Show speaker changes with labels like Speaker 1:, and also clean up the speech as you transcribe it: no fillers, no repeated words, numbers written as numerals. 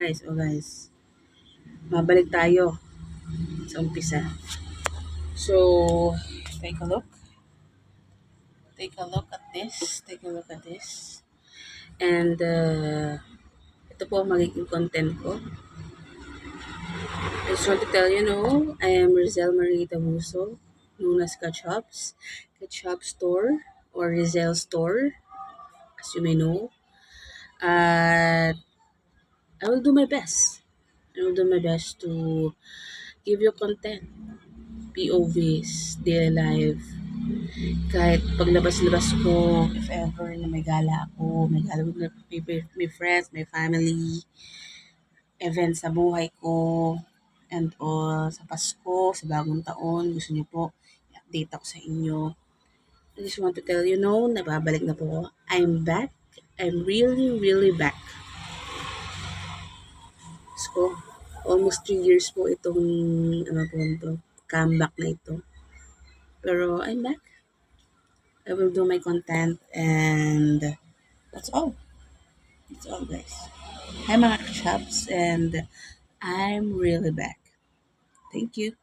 Speaker 1: Guys, mabalik tayo sa umpisa. So, take a look. Take a look at this. Take a look at this. And, ito po ang magiging content ko. I just want to tell you, I am Rizel Marie Tabuso, known as Kachubs. Kachub Store or Rizel Store, as you may know. At I will do my best. I will do my best to give you content, POVs, daily life. Kahit paglabas-labas ko, if ever na may gala ako, may gala with my friends, my family, events sa buhay ko, and all, sa Pasko, sa bagong taon, gusto niyo po, i-update ako sa inyo. I just want to tell you, nababalik na po ako. I'm back. I'm really, really back. So, almost 3 years po itong, comeback na ito. Pero I'm back. I will do my content and that's all. That's all, guys. Hi mga chaps, and I'm really back. Thank you.